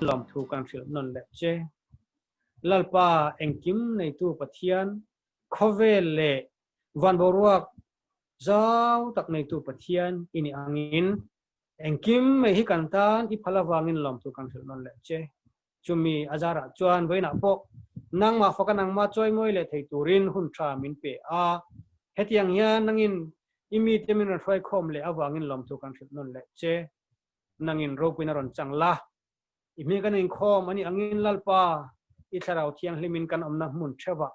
lom thu kan thil non le che lalpa engkim nei tu pathian khovel le van boruak zau tak nei tu pathian ini angin engkim me hi kan tan I phalawangin lom thu kan thil non le che chumi azara chuan voina po nang ma fakanang ma choi moi le thei turin hun tha min pe a hetiang hian nangin imi temin roi khom le awangin lom thu kan thil non le che nangin ro puina ron changla imi kan Inkhawm ani angin lalpa I tharau thiang hlimin kan omna mun thewa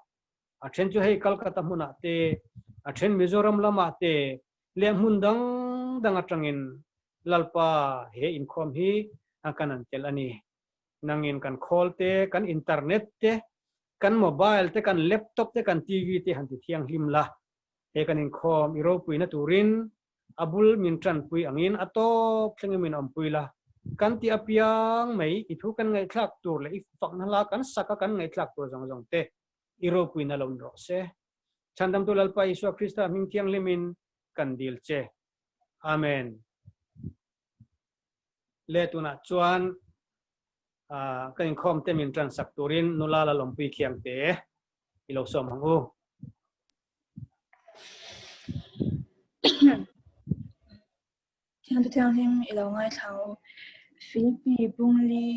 a then chu hei Calcutta hmuna te a then Mizoram lama te le mun dang atangin lalpa he Inkhawm hi akanan tel ani nangin kan call te kan internet te kan mobile te kan laptop te kan TV te hanti thiang hlimla he kan Inkhawm iro puina turin abul min tran pui angin atop thlengmin ompui la kan ti apiang mai ithu kan ngai thlak tur le ifak na la kan saka kan ngai thlak tur jong te iro puina lom ro se chandam tu lalpa Iswa Krista ming thiang hlimin kan dil che amen le tuna chuan kan Inkhawm te min tran sak turin nu Lalhriatpuia Khiangte ilo som hangu Thiang thiang him ilo ngai thau Philippi bungli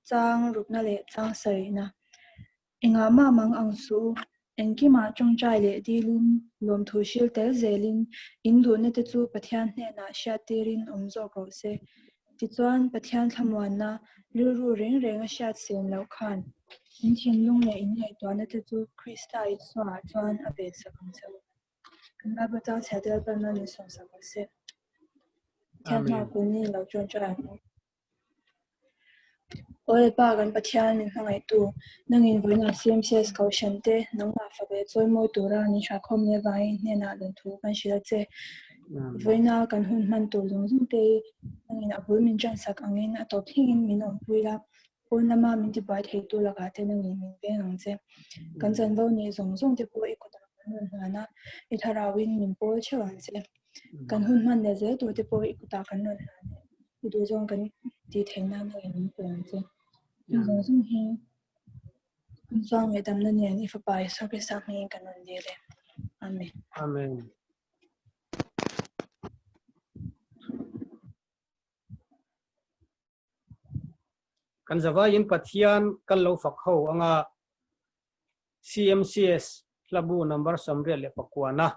chang rupna le chang sai na Inkhâwm mang angsu engkima chongchai le dilin lom thu shil tel zelin indu ne te chu pathian hne na shatirin omzo ko se ti chuan pathian thamwan na ru reng reng a shat sem lo khan in thin lung le in nei to na te chu Krista I swa chuan a be sakang chau kan ba ba cha chadel pa na ni so sa ko se thian ma ko ni lo chongchai oi pa kan pathian min hangai tu nangin voina CMCS kaushante nangma fabe choi moi tura ni sha khom ne vai ne na lon thu kan shila che voina kan hun man tu lung zung te nangin abul min chan sak angin atop thingin min om puila purnama min ti bai thei tu laga te nangin min ve ang che kan chan vo ni zong zong te po ikota na na I tharawin min po chewang che kan hun man ne je tu te po ikota kan no na I du zong kan ti thengna nangin min po ang che zong zong hi zong me dam na nian if bai so ke sak ni kan on dile amen amen kan zawain pathian kan lo fak ho anga CMCS labu number samre le pakwana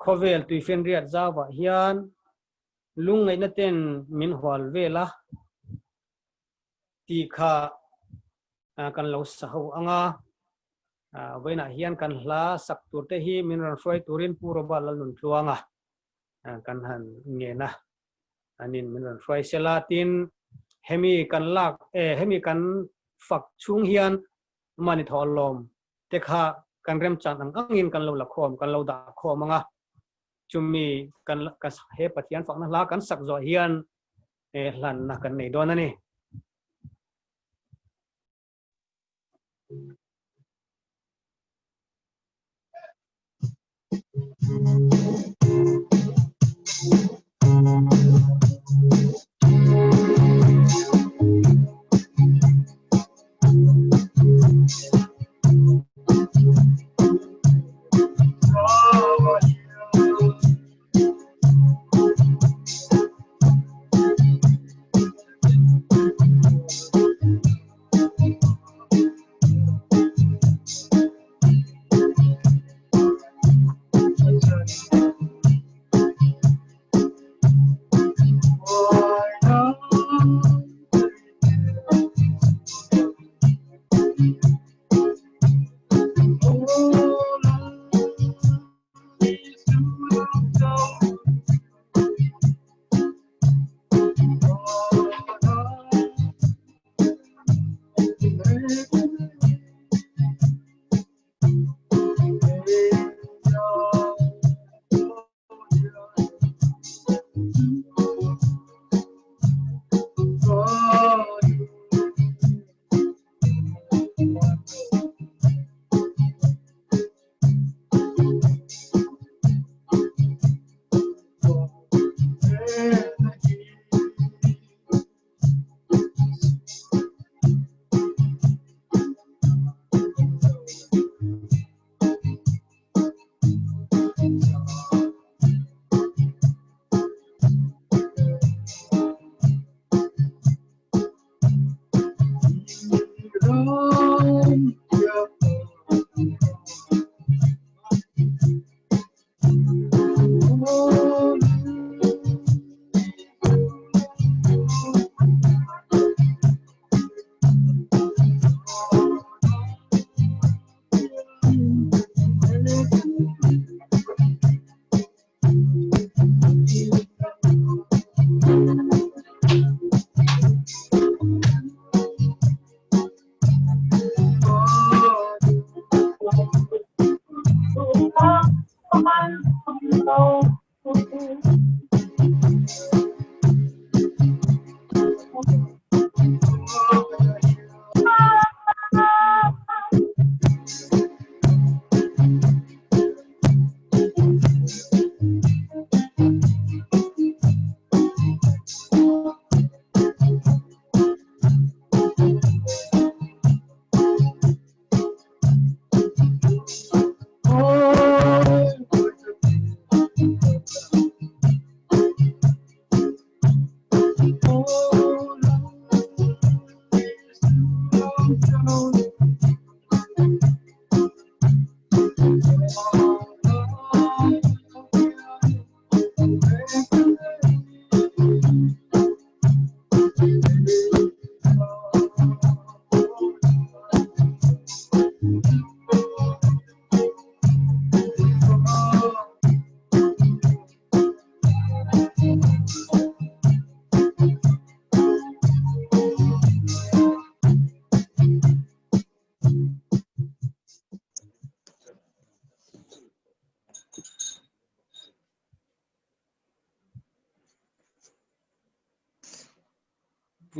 khovel tuifen riat zawa hian lungai na ten min hwal vela ti kha kan lo saho anga voina hian kan hla sak tur te hi min ran froi turin puro balal nun tluanga kan han nge na anin min ran froi selatin hemi kan lak hemi kan fak chung hian mani tholom te kha kan rem chan angin kan lo la khom kan lo da khom anga chumi kan he pathian fak na la kan sak zo hian hlan na kan nei don ani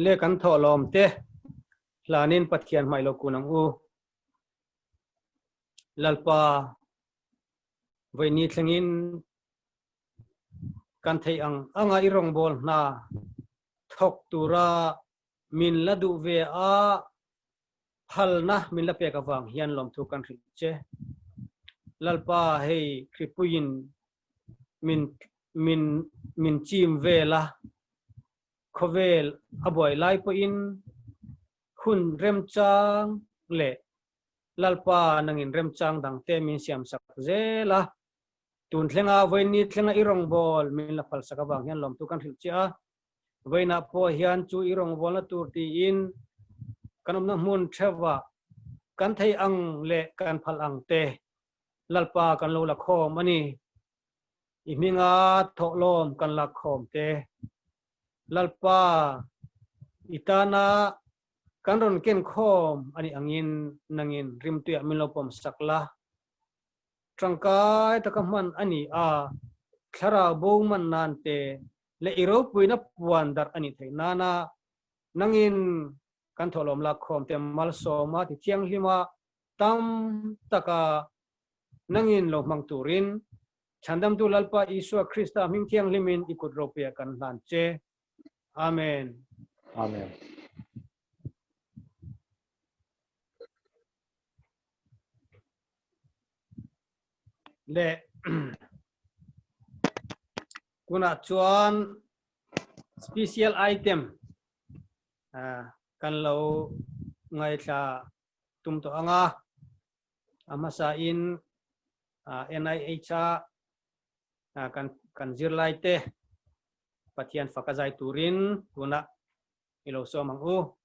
le kan tho lom te lanin pathian mai lo kunang u lalpa voi ni thlengin kan thei anga irong bol na thok tura min la du ve a phal na min la pe ka wang hian lom thu kan ri che lalpa hei kripuin min chim vela khovel aboi lai po in khun rem chang le lalpa nangin rem chang dang te min siam sak zela tun thlenga voini thlenga irong bol min la phal saka bang hian lom tu kan hril cha voina po hian chu irong bol na tur ti in kanom na mun thewa kan thei ang le kan phal ang te lalpa kan lo la khom ani iminga tholom kan la khom te lalpa itana kanron ken khom ani angin nangin rimtuya milopom sakla trangkai takamman ani a khara bowman nante le Hruaitu na puan dar ani thei nana nangin kan tholom la khom te mal soma ti Khianghlima tam taka nangin lo mang turin chandam tu lalpa Isua Krista ming Khianglimin ikut Hruaitu kan lanche amen amen le kuna chuan special item kan lo ngai tha tum to anga amasa in NIH kan zirlaite Pathian fakazai turin kuna ilo so mangu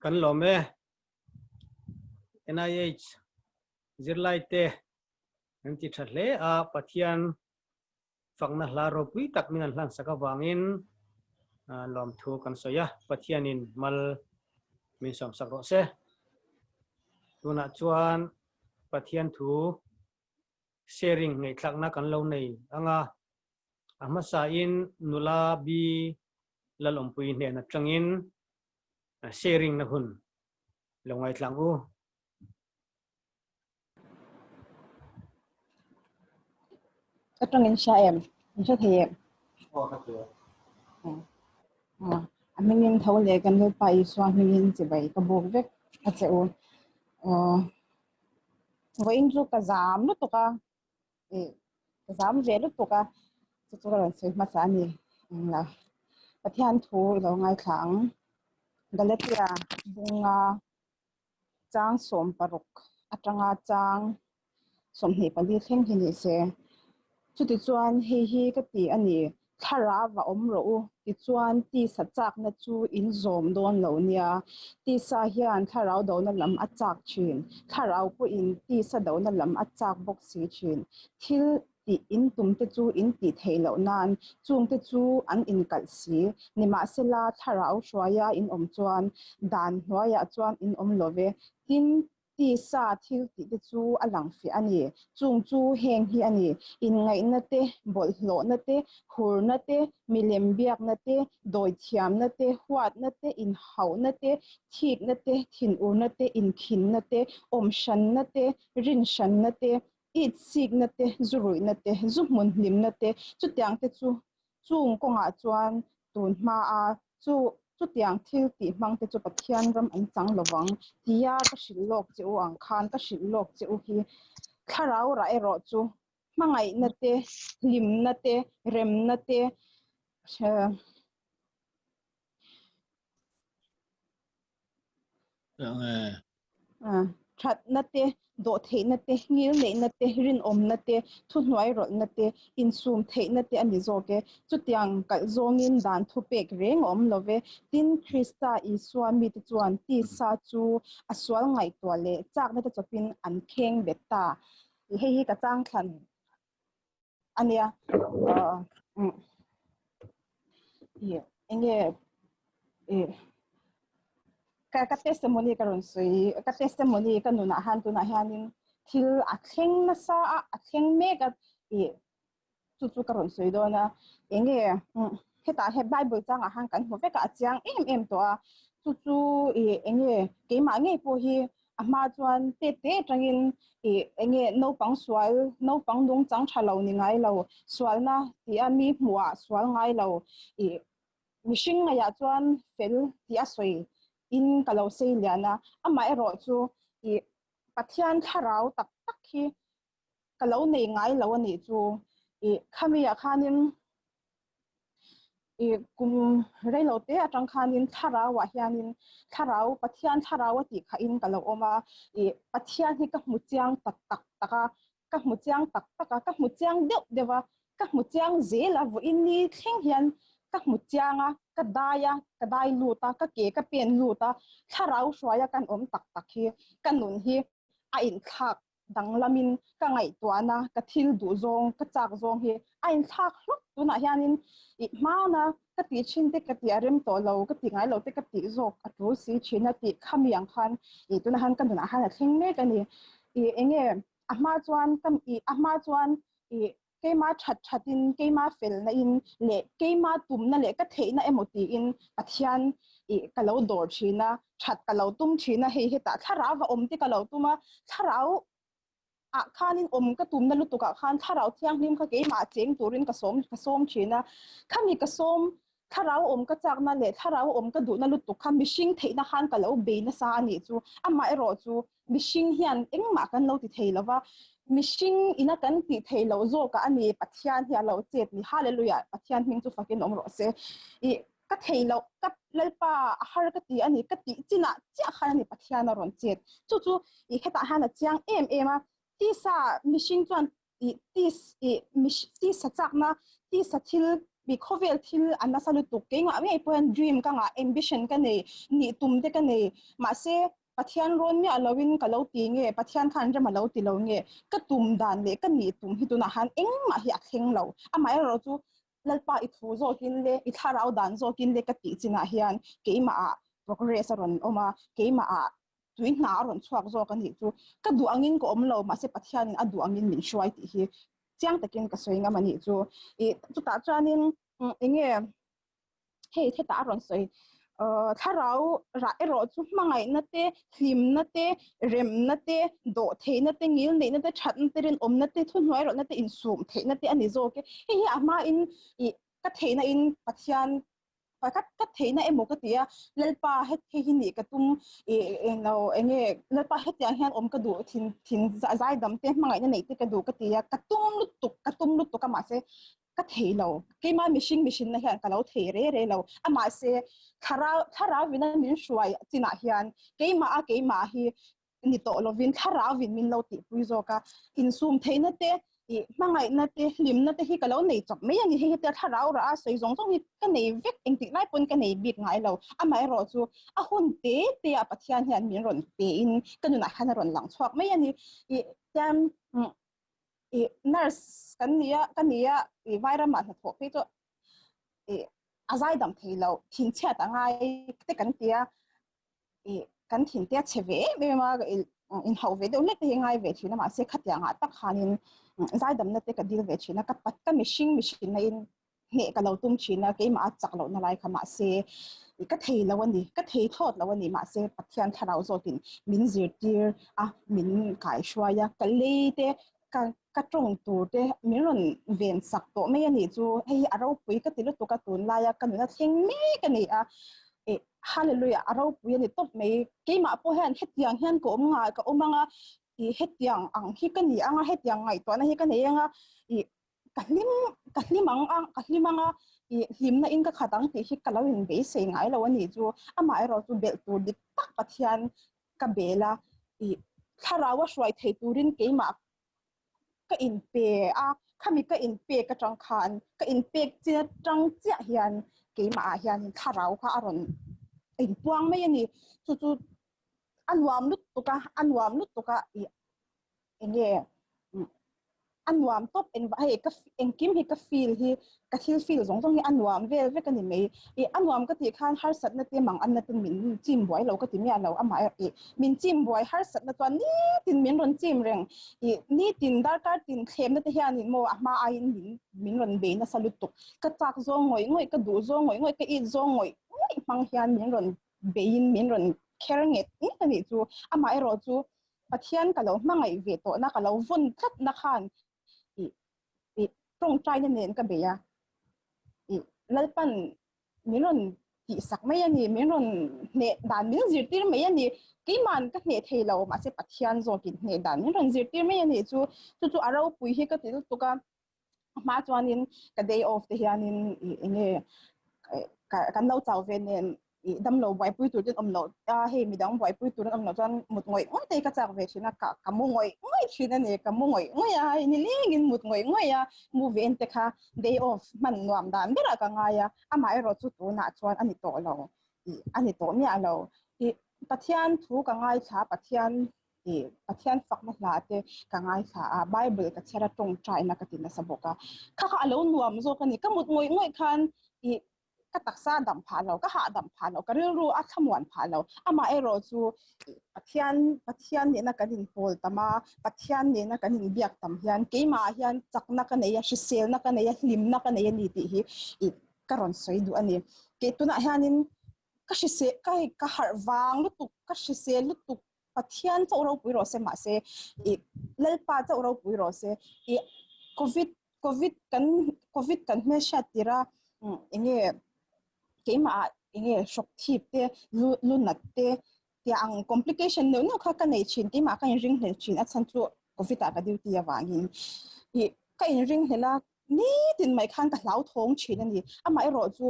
kan lo me NIH zirlaite nanti thatle a pathian Vanlalhriatpuia tak mingan hlang sakawangin lom thu kan soya Pathianin mal min som sakro se tuna chuan Pathian thu sharing ngai thlakna kan lo nei anga amasa in nula B Lalawmpuii ne na tangin sharing na hun longai tlang u Atangin siya siya thiệt mình thấu lệกันเลยไปส่วนmìnhจะไปกระบอกเวกอาจจะว่าอินจูกระจามลุตุกะกระจามเวลุตุกะจะตัวเราซื้อมาสานี่นะประเทศทูเราไงครั้งกัลเลติอาบุงาจางสมปรุกอัตรางาจางสมเหตุผลิตเท่งที่นี่เสียจุดที่ส่วนเฮีก็ตีอันนี้ถ้าเราว่ารู้ที่ส่วนที่สัจจ์นั่นจูอินโซมโดนเหล่านี้ที่สาเหตุถ้าเราโดนลำอัจฉริชินถ้าเราผู้อินที่สะโดนลำอัจฉริบกสีชินที่ที่อินตุมที่จูอินที่เทเหล่านั้นจูงที่จูอันอินกัลสีนิมาเสลาถ้าเราช่วยอินจวนดันหัวยจวนอินโลเวทินที่สาธิตที่จูอลังฟีอันนี้จุงจูเฮงฮีอันนี้อินไงนั่นเตบอลโลนั่นเตหูนั่นเตมิเลมเบียกนั่นเตโดยเทียมนั่นเตหวัดนั่นเตอินเฮานั่นเตทีกนั่นเตทินอูนั่นเตอินขินนั่นเตอมชันนั่นเตรินชันนั่นเตอิดซิกนั่นเตจุรุยนั่นเตจุมุนลิมนั่นเตจุดยังเตจูงกงอาจวนตุนมาอาจูจุดอย่างที่ตีมังแต่จุดปัจเจียนรำอันจังระวังที่ยาก็สิโลกจิวอังคารก็สิโลกจิวฮีข้าเราไรรอจูมังไงนั่นเตลิมนั่นเตเรมนั่นเตชัดนั่นเตโดดเทนั่นเตงิ้วเล่นั่นเตรินอมนั่นเตทุนไว้รถนั่นเตอินซูมเทนั่นเตอันนี้โจเกจุดยังกัลโจงินดันทุเปกเร่งอมโลเวดินคริสตาอิสวามิตจวนที่ซาจูอสวลไงตัวเล่จากนั่นจะเป็นอันเข่งเบตตาเฮียกระจ้างขันอันเนี้ยเองก็เทสต์โมนีกันสุยก็เทสต์โมนีกันหนุนอาหารตุนอาหารนี่ที่อักเข่งน่ะซะอักเข่งเมกัจู่ๆกันสุยโดนะเองเหตุให้ไบเบิลจ้างอาหารกันหัวเฟกอาจารย์ตัวจู่ๆเองเกี่ยมาเงี้ยพวกที่อามาจวนเตะจังอินเองน้องปังสวลน้องปังดงจังชะเรานี่ไงเราสวลนะที่อามีหัวสวลไงเรามิชิงไงจวนเฟลที่อาสวยอินกับเราเสียนะอามารอจูปัจจัยถ้าเราตักที่กับเราในไงเราอันนี้จูข้ามีอยากขันินกุมเรื่องเราเตะจังขันินถ้าเราว่าเฮียนินถ้าเราปัจจัยถ้าเราว่าติข้าอินกับเราออกมาปัจจัยที่กับมุจยังตักกับมุจยังตักกับมุจยังเดี๋ยวว่ากับมุจยังเจลาวุอินนี่เข่งเฮียนกับมุจยังก็ได้ลูตาก็เก๋ก็เปลี่ยนลูตาถ้าเราช่วยกันตักที่กันหนุนที่อินทักดังละมินก็ไงตัวนะก็ทิลดูซงก็จากซงที่อินทักลุกตัวนะเฮียนินมานะก็ตีชินเด็กก็ตีอารมณ์ตัวเราก็ตีไงเราเด็กก็ตีซกอัตรู้สิชินนะตีขมีอย่างคันตัวนะฮันกันตัวนะฮันเข่งเมกันนี่เองอามาจวนกับอามาจวนเกี่ยมาชัดอินเกี่ยมาเฟลนะอินเละเกี่ยมาตุ่มนั่นเละก็เทนะเอโมตีอินปัจจัยกับเราโดดชีนะชัดกับเราตุ้มชีนะเฮแต่ถ้าเราว่าที่กับเราตุ้มถ้าเราข้านินก็ตุ่มนั่นลุตุกะข้านถ้าเราเที่ยงนิมก็เกี่ยมาเจงตัวรินกระสมชีนะข้ามีกระสมถ้าเราก็จากนั่นเละถ้าเราก็ดูนั่นลุตุกข้ามิชิงเทนะข้านกับเราเบนซานี่จูอามาไอรอจูมิชิงเฮียนเอ็งมากันเราติเทแล้วว่ามิชิงอินักันติเทเราโจกับอันนี้ปัจจัยที่เราเจ็บนี่ฮาเลลูยาปัจจัยมิงจูฟักกินอมรสก็เทเราก็เลยป่าฮาร์กตีอันนี้ก็ตีจีน่าเจ้าข้านี่ปัจจัยนรอนเจ็บจู่ๆแค่ตาหันละจังมาที่สามิชิงจวนที่สัจจ์นะที่สัจจิล bị COVID thì anh đã salut tục cái ngã mấy point dream cái ngã ambition cái này nhị tum thế cái này mà sẽ Pathian ron mi alawin kalau tinge Pathian khan jam alaw ti lo nge ka tum dan le ka ni tum hi tu na han eng ma hi akheng lo amai ro chu lalpa I thu zo kin le I tharau dan zo kin le ka ti china hian ke ma progress ron oma ke ma tuin na ron chuak zo kan hi chu ka du angin ko omlo ma se Pathian adu angin min shwai ti hi chiang takin ka soinga mani chu I chu ta chanin enge hei the ta ron soi tharau ra ero chu mangai na te hlim na te rem na te do the na te ngil nei na te thatn te rin om na te thun hnuai ro na te in sum the na te ani zo ke hei ama in ka the na in Pathian ka the na emo ka tia lalpa het he hi ni ka tum no enge lalpa het yang hian om ka du thin zai dam te mangai na nei te ka du ka tia ka tum lut tuk ka ma se ka thei lo ke ma machine na hian ka lo thei re lo ama se thara vina min shwai china hian ke ma hi ni to lovin thara vin min lo ti pui zo ka in sum thei na te I mangai na te lim na te hi ka lo nei chop me ani hi te thara ra soi zong zong hi ka nei vek eng ti lai pon ka nei bik ngai lo amai ro chu a hun te a Pathian hian min ron pe in ka nu na han ron lang chhuak me ani I tam nurse kan nia viral ma tho pe to azai dam thei lo thin che ta ngai te kan tia kan thin tia cheve me ma in hau ve do le te ngai ve thina ma se khatya nga tak khanin zai dam na te ka dil ve thina ka pat ka machine na in he ka lo tum thina ke ma chak lo na lai khama se ka thei lo ani ka thei thot lo ani ma se Pathian tharau zo tin min zir tir min kai shwaya ka le te ka Chawngthu te min ron ven sak to me ani chu hei Lalhriatpuia ka tilu tu ka tun la ya ka nu na theng me ka ni hallelujah Lalhriatpuia ni top me ke ma po han hetiang hian ko nga ka omanga hetiang ang hi ka ni anga hetiang ngai to na hi ka nei anga kahlimanga hlim na in ka khatang ti hi ka lo in be se ngai lo ani chu ama ro chu bel tu dik tak Pathian ka bela tharawa shwai thei turin ke ma ka in pe khami ka in pe ka tang khan ka in pe che tang chia hian ke ma hian tharau kha aron in puang mai ani chu anwam lut tuka enge anwam top en ba he ka engkim he ka feel hi ka feel zong zong hi anwam ve ka ni mai anwam ka ti khan har sat na te mang an na tin min chim boy lo ka ti mi lo ama min chim boy har sat na to ni tin min ron chim reng ni tin dar ka tin khem na te hian mo ama ai min ron be na salut tuk ka chak zo ngoi ka du zo ngoi ka I zo ngoi mang hian min ron be in min ron kernget ni ka ni chu ama ero chu Pathian ka lo mangai ve to na ka lo vun that na khan trong trai nên ka be ya lalpan miron ti sak mai ani miron ne dan min zir tir mai ani ki man ka ne thei lo ma se Pathian zo kin ne dan miron zir tir mai ani chu Lalhriatpuia hi ka til tu ka ma chuanin ka day off te hianin enge kan lo chaw ve nen dam lo bai pui tu tin om lo he mi dang bai pui tu om lo chan mut ngoi te ka chak ve china ka mu ngoi china ne ka mu ngoi ni lengin mut ngoi ya mu ve ente kha day off man nuam dan bera ka nga ya ama ero chu tu na chuan ani to lo ani to mi a lo Pathian thu ka ngai tha Pathian fak na la te ka ngai tha Bible ka chera tong trai na ka tin na saboka kha alo nuam zo ka ni ka mut ngoi khan ka taksa dam pha lo ka ha dam pha lo ka ru a thamwan pha lo ama ero chu Pathian ne na ka din pol tama Pathian ne na ka din biak tam hian ke ma hian chak na ka nei ya shisel na ka nei ya hlim na ka nei ni ti hi karon soi du ani ke tu na hianin ka shise ka har wang lu tu ka shise lu tu Pathian cha Lalhriatpuia ro se ma se lalpa cha Lalhriatpuia ro se covid kan me sha tira enge ke ma enge shock thip te lunat te ang complication no kha ka nei chin ke ma ka ring hel chin a chan chu covid ta ka duty awangin ka in ring hela ni tin mai khan ka hlau thong chin ani ama ero chu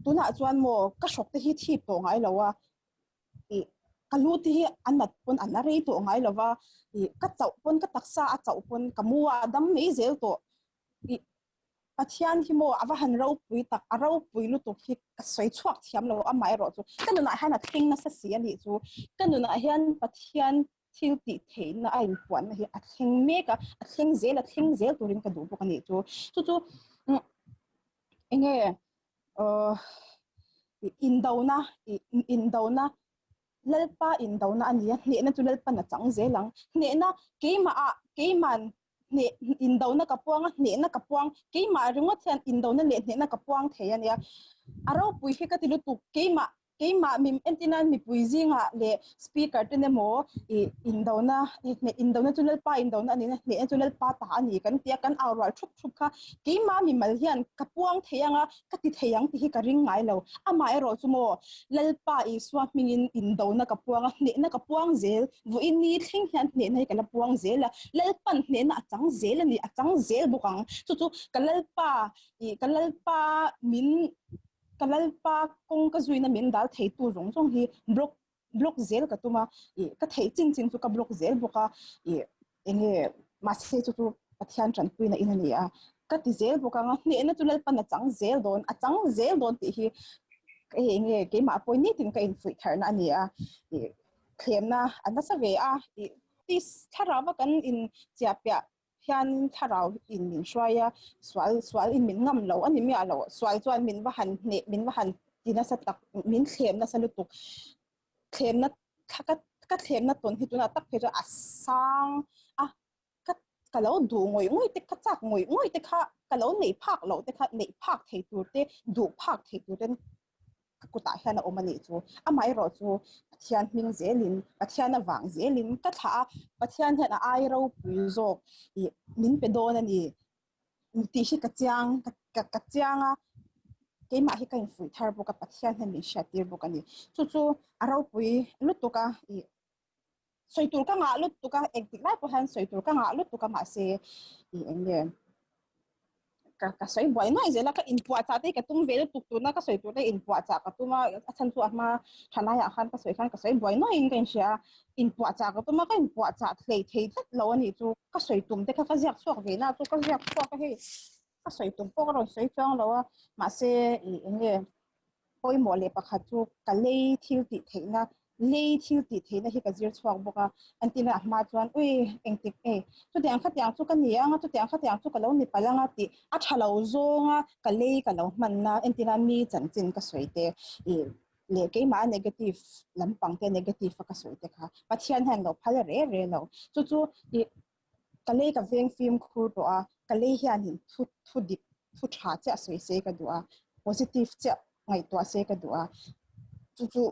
tuna chuan mo ka shock te hi thip to ngai lowa ka lu ti anat pon anari to ngai lowa ka chau pon ka taksa a chau pon kamuwa dam nei zel to Pathian hi mo ava han Lalhriatpuia tak Lalhriatpuia lu tu hi ka soi chuak thiam lo amai ro chu kan na han a thing na sa si ani chu kan na hian Pathian thil ti thein na ai puan hi a thing me ka a thing zel turin ka du bu ka ni chu chu enge indona lalpa indona ania ne na chu lalpa na chang zelang ne na keima ne indona kapuang ne na kapuang keima ringot hian indona le ne na kapuang theiania Lalhriatpuia hi ka tilu tu keima mim entina mi puizinga le speaker te nemo indona chu lalpa indona ani ne chu lalpa ta ani kan tia kan awral thup kha keima mi mal hian kapuang theianga ka ti theiang ti hi ka ring ngai lo amai ro chu mo lalpa I swap mingin indona kapuanga ne na kapuang zel vu in ni thing hian ne na ka lapuang zel lalpan ne na achang zel ani achang zel bukang chu kalalpa min kalalpa kong ka zui na min dal thei tu rong hi block zel ka tuma ka thei chin chu ka block zel boka enge ma se chu Pathian Ṭantu na inania ka ti zel boka nga ne na chu lalpa na chang zel don ti hi enge ke ma poi ni tin ka in fui khârna ania khlem na anasa ve a tis tharawa kan in chiapya hian tharau in min hruaia swal in min ngam lo ani mi alo swal chuan min wa han tina sa tak min khlem na salutuk khlem na ka khlem na ton hi tuna tak phe asang a ka lo du ngoi te ka chak ngoi te kha ka lo nei phak lo te kha nei phak thei tur te du phak thei tur ten kuta hian a omani chu amai ro chu Pathian ming zelin Pathian awang zelin ka tha Pathian hian a ai ro pui zok min pe don ani ti hi ka chianga keima hi ka in fui thar boka Pathian hian min shatir boka ni chu Lalhriatpuia lutuka soitur ka nga lutuka ektik lai po han soitur ka nga lutuka ma se enge ka soi boy noi zela ka inpua cha te ka tum vel tuk tu na ka soi tu te inpua cha ka tuma achan chu ama thana ya khan ka soi khan ka soi boy noi in kan sha inpua cha ka tuma ka inpua cha thlei thei tlat lo ani chu ka soi tum te ka ziak chuak ve na chu ka ziak chuak ka he ka soi tum po ka ro soi chang lo ma se enge poi mo le pakha chu ka lei thil ti theina lei thil ti theina hi ka zir chuak boka antina ma chuan ui engtik chu tiang kha tiang chu ka nianga chu tiang kha tiang chu ka lo ni palanga ti a thalo zonga ka lei ka lo manna entina mi chanchin ka soite le ke ma negative lampang te negative ka soite kha Pathian han lo phal re lo chu ka lei ka veng film khur to a ka lei hian hin thu dik thu tha cha soi se ka du a positive cha ngai to se ka du a chu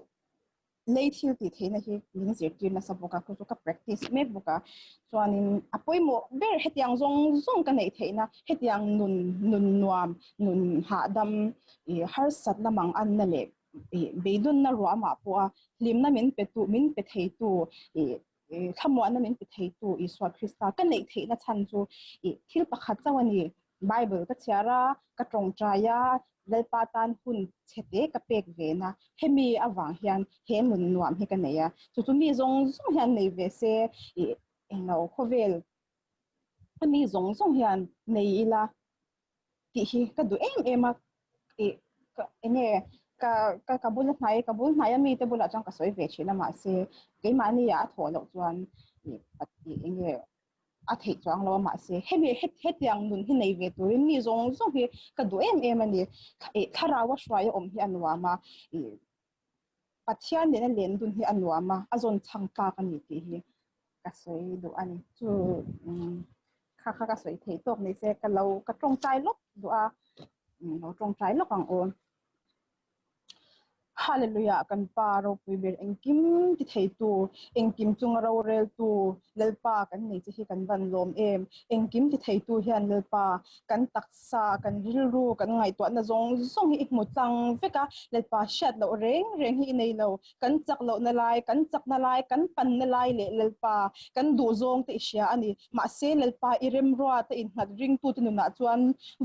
lei thil ti theina hi min zir tir na saboka chu ka practice me boka chuanin apoi mo ber hetiang zong ka nei theina hetiang nun nuam nun ha dam har sat lamang an na le beidun na ro ma po a lim na min pe thei tu thamo an min pe thei tu iswa krista ka nei theina chan chu thil pakhat chawani bible ka chiara ka tongtraya lalpatan hun chete ka pek ve na hemi awang hian he nun nuam he ka neya chu mi zong hian nei ve se englo khovel mi zong hian nei ila ti hi ka du em a enge kabul hnai mi te bula chang ka soi ve china ma se ke mani ya tholo chuan enge a thei chuang lo ma se hemi hetiang nun hi nei ve turin mi zong hi ka du em ani tharawa hruaia om hi anwa ma Pathian ne len dun hi anwa ma azon changka ka ni ti hi ka soi du ani chu kha ka soi thei tok nei se ka lo ka tong chai lok du a lo tong chai lok ang on Hallelujah kan paro puiber engkim ti thei tu engkim chung ro rel tu lalpa kan nei chi kan van lom engkim ti thei tu hian lalpa kan taksa kan rilru kan ngai to na zong hi ikmu tang veka lalpa shat lo reng hi nei lo kan chak lo na lai kan chak na lai kan pan na lai le lalpa kan du zong te sia ani ma se lalpa irem ro ta in ngat ring tu tu na chuan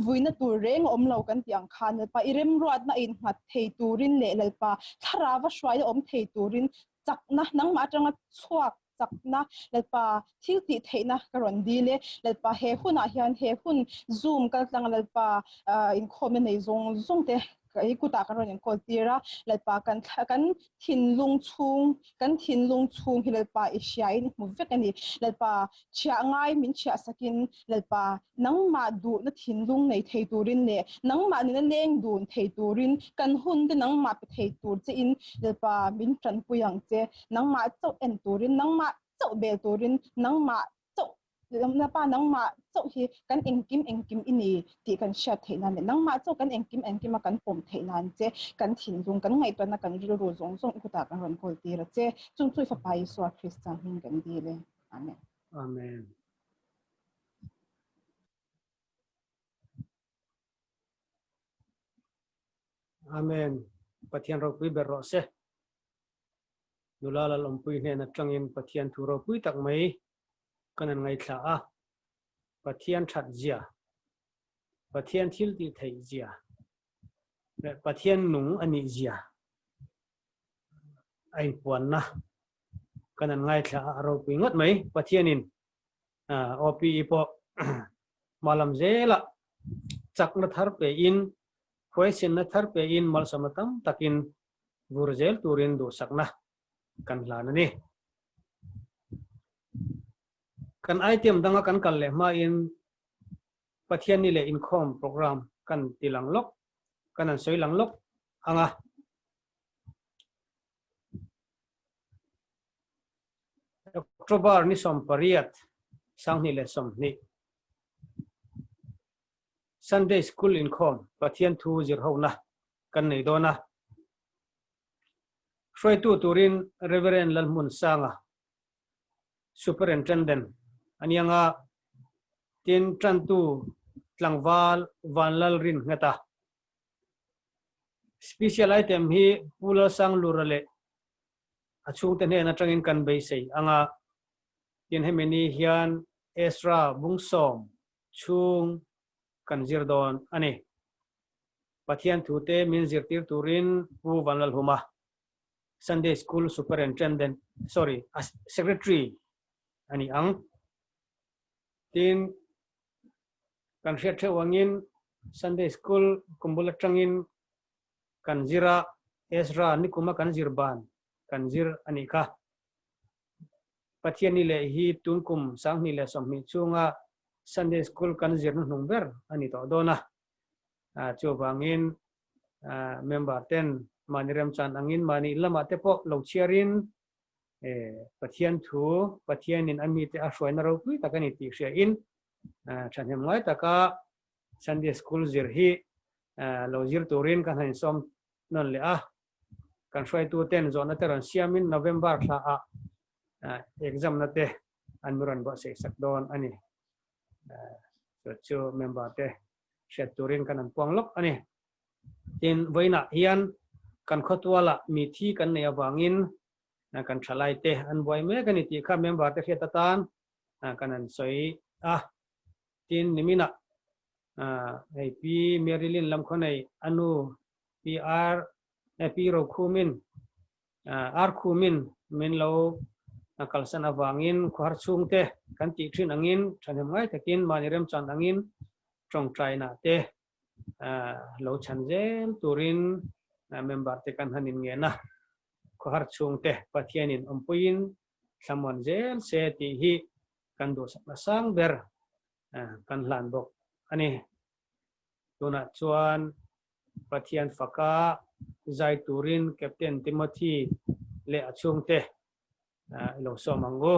vuina tu reng om lo kan tiang khan lalpa irem ro na in ngat thei turin le lalpa tharawa hruaia om thei turin chakna nang ma atanga chuak chak na lalpa thil ti theina karon di le lalpa he hun a hian he hun zoom kal tlang lalpa Inkhawm nei zong te kai kuta karon in kol tira lalpa kan thinlung chung hi lalpa isya in mu vek ani lalpa chia ngai min chia sakin lalpa nangma du na thinlung nei thei turin le nangma ni na leng dun thei turin kan hun de nangma pe thei tur che in lalpa min tran puyang che nangma chau en turin nangma chau bel turin nangma chau na pa nangma chau hi kan engkim ini ti kan sha theina le nangma chau kan engkim kan pom theina che kan thinlung kan ngai to na kan ru ru zong kuta kan ron kol tira che chung chui fa pai so Christian hin kan di le amen Amen. Amen. Pathian Lalhriatpuia berro se. Judy Zomawii ne na tlangin Pathian thu Lalhriatpuia tak mai kanan ngai thla a. Pathian that zia. Pathian thil ti thei zia. Pathian nung ani zia. Ai puan na kanan ngai thla a Lalhriatpuia ngot mai Pathianin opi po malam zela chak na thar pe in question na thar pe in mal samatam takin gurzel turin do sakna kan lana ni kan item danga kan kalle ma in Pathianni le Inkhawm program kan tilang lok kanan soi lang lok anga October ni som pariat sang ni le som ni Sunday school Inkhawm Pathian thu zirhona kan nei dona Hruaitu turin Reverend Lalhmun sanga superintendent anianga tin Ṭantu tlangwal Vanlalhriatpuia special item hi pula sang lurale achung te na tangin kan bei sei anga tin hemeni hian Ezra bungsom chung kan zirdon ani Pathian thu te min zirtir turin pu Vanlalhuma Sunday school superintendent secretary ani ang tin kan hriat wangin Sunday school kumbula tangin kan zira Ezra ni kuma kan zirban kan zir ani ka Pathianni le hi tunkum sang ni le sommi chunga Sunday school kan zir nung ber ani to dona chu wangin member 10 manirem chan angin mani lama te po lo chiarin Pathian thu Pathianin ami te a hruaina Lalhriatpuia takani ti hria in thanem ngai taka Sunday school zir hi lo zir turin kan han som non le a kan Hruaitu ten zona teron siamin November thla a exam na te anmuran ba se sakdon ani chu member te hriat turin kan an puanglok ani tin voina hian kan khotwala mi thi kan nei awangin kan thalai te an boi me kan ti kha member te hriatatan kan an soi tin nimina ai pi Marilyn lamkhonei anu PR pi ro khumin ar khumin min lo kalsan awangin khwar chungte kan ti thin angin thanem ngai takin manirem chan angin trong traina te lo chanjel turin member te kan hanin nge na khwar chungte Pathianin ompuin thamon zel se ti hi kan do sang ber kan hlan bok ani tuna chuan Pathian faka zai turin Captain Timothy le achungte lo somango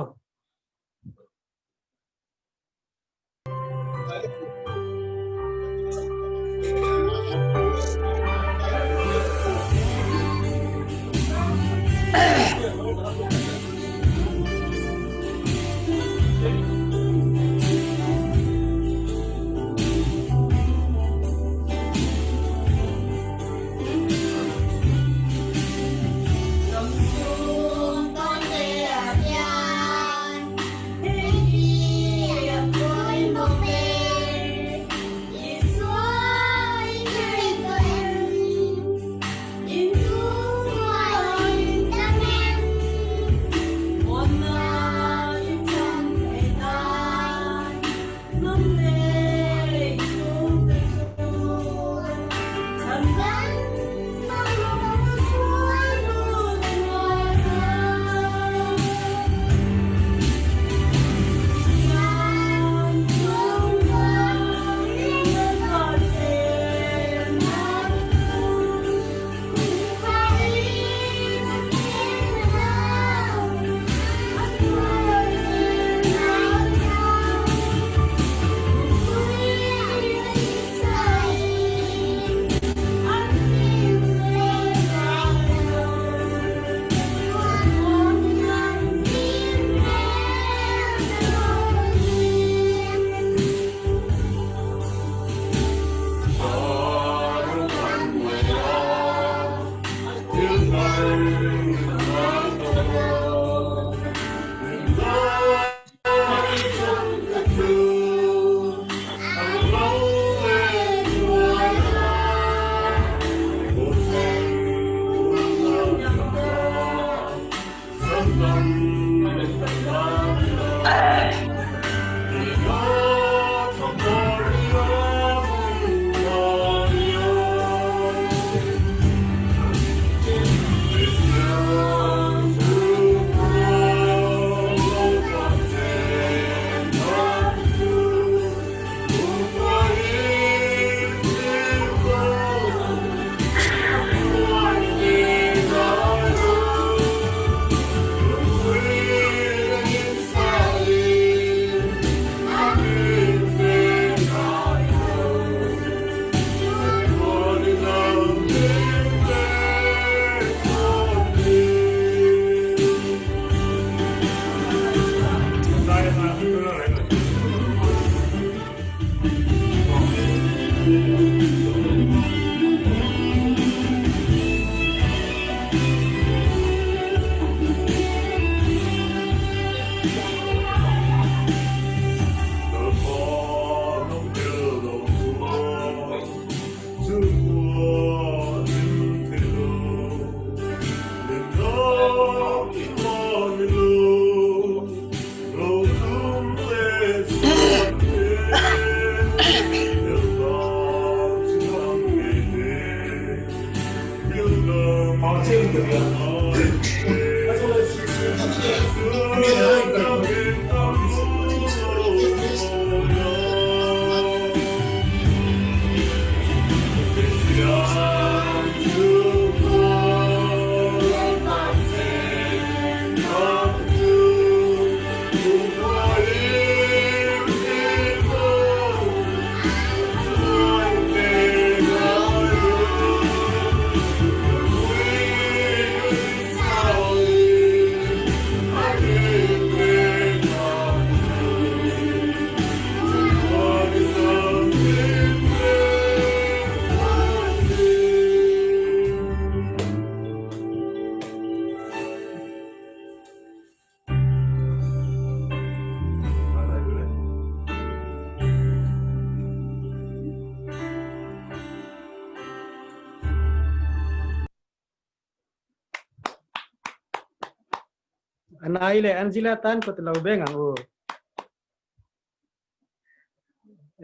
Anai le Angela tan ko tlo beng ang u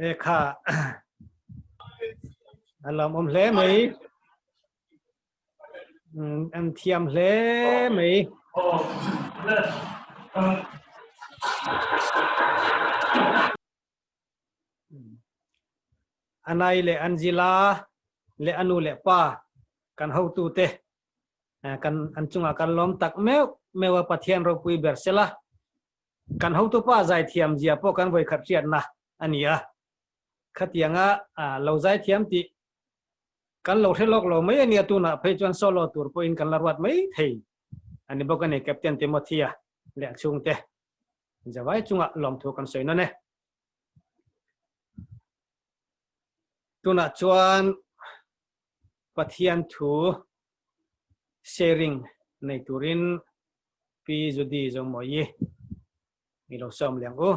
e kha alom hle mai an thiam hle mai anai le Angela le anu le pa kan ho tu te kan an chunga kan lom tak mewa Pathian ro pui bersela kan ho tu pa zai thiam jia po kan voi khat riat na ania khatianga lo zai thiam ti kan lo thelok lo mai ania tu na phei chuan solo tur po in kan larwat mai thei ani bokani Captain Timothy le Chawngte zawai chunga lom thu kan soina ne tuna chuan Pathian thu sharing nei turin pi Judy Zomawii mi lo som liang o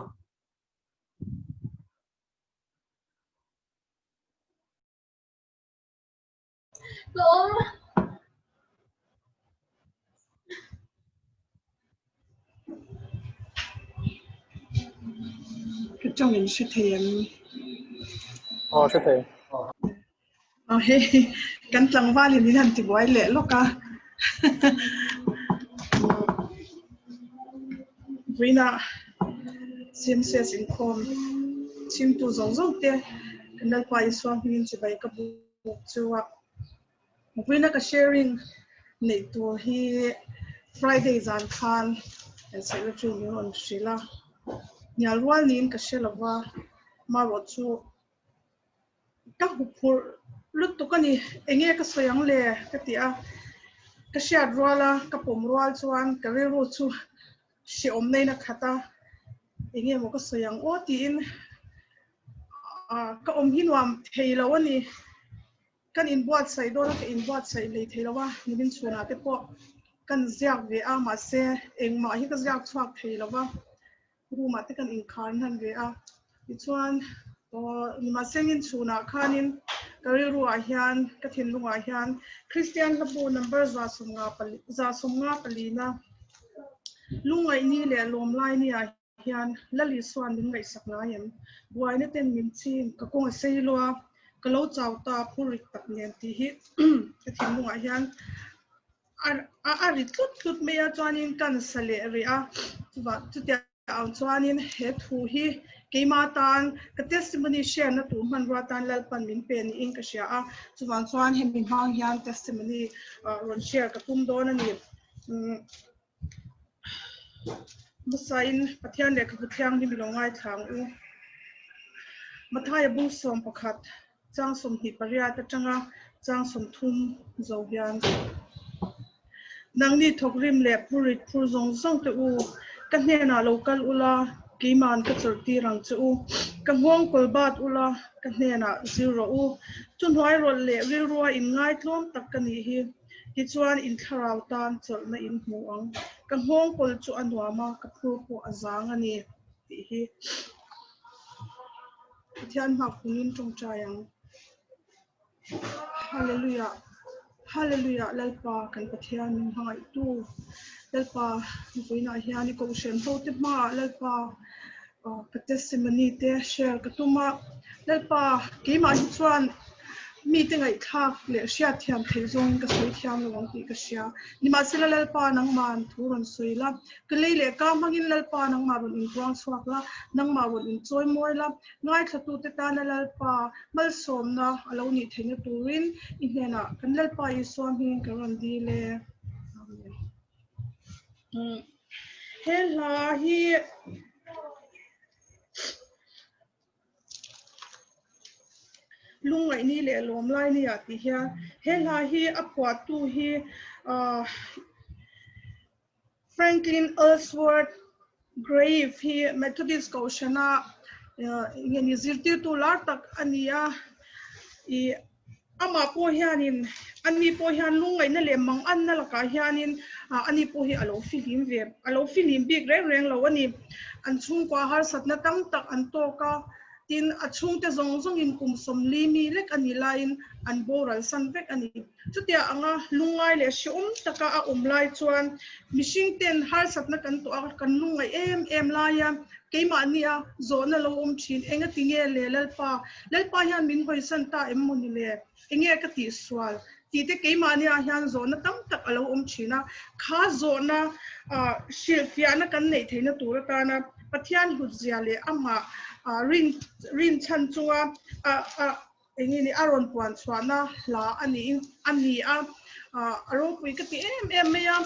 cái trong mình xuất hiện xuất hiện hey căn trăng va liền đi hành thì bói lệ lúc cả vì na CMCS Inkhâwm chim tu zong zong te kan dal pa iswang hin chi bai ka bu chuwa vì na ka sharing nei tu hi Friday zan khan and secretary union Srila nyalwal nin ka shelawa ma ro chu ka hupur lut to kani enge ka soyang le ka tia ka sha rola ka pom rol chuan ka re ro chu si om nei na khata enge mo ka soyang o tin ka om hinwam theilo ani kan in buat sai do ka in buat sai le theilawa nibin chuna te po kan ziak ve a ma se engma hi ka ziak chuak theilawa ruma te kan in khârna ve a chuan ma sengin chuna khanin kariru a hian ka thinlunga hian Christian labu number za somnga palina lungai ni le lom lai ni a hian lali swan min ngai sak na yan buai na ten min chin ka kong sei lo ka lo chaw ta purik tak nen ti hi ka thim mu a hian a ri tut me a chuanin kan sale ria chuwa chutia ang chuanin he thu hi keima tan ka testimony share na tu man ra tan lalpan min pen in ka share a chuwan chuan he min hang hian testimony ron share ka tum don ani busain Pathianni ka Khiangte ni milongai thang u mathai bu som pakhat changsom hi paria ta changa changsom thum zo hian nangni thokrim le purit phur zong zong te u kan hne na local ula kiman ka churti rang chu u kan hong kolbat ula kan hne na zero u chunhoi rol le rilrua in ngai tlom tak kan hi hi chuan in tharau tan chorna in hmu ang kan hong kol chu anwama ka phur ko azang ani ti hi thian ma kunin tong chayang hallelujah hallelujah lalpa kan Pathianni Hruaitu lalpa buina hian ko shen ho te ma lalpa ka testimony te share ka tuma lalpa ke ma hi chuan meeting ai thak le sia thiam thei zong ka soi thiam lo wang ti ka sia ni ma sila lalpa nang man thuron soila ka leile ka mangin lalpa nang ma ron in kwang swak la nang ma ron in choi moi la ngai thatu te ta na lalpa mal som na alo ni theina turin in hena kan lalpa I som hin ka ron di le hela hi lungai ni le lom lai ni ati hia hela hi apwa tu hi Franklin Ellsworth grave hi Methodist Koshana ngeni zirti tu lar tak ania I ama po hianin ani po hian lungai na le mang an na laka hianin ani po hi alo filim big reng lo ani an chung kwa har sat na tam tak an to ka tin achung te zong zong in kum som li mi lek ani lain an boral san vek ani chutia anga lungai le shum taka a umlai chuan mishing ten har sat na kan to a kan lungai em la ya keima ania zona lo thin enga tinge le lalpa hian min hoi san ta emmoni le enge ka ti swal ti te keima ania hian zona tam tak alo thina kha zona shilfia na kan nei theina tur ta na Pathianni huzia le ama rin chan chunga engi ni aron puan chwana la ani a aropui ka ti em ya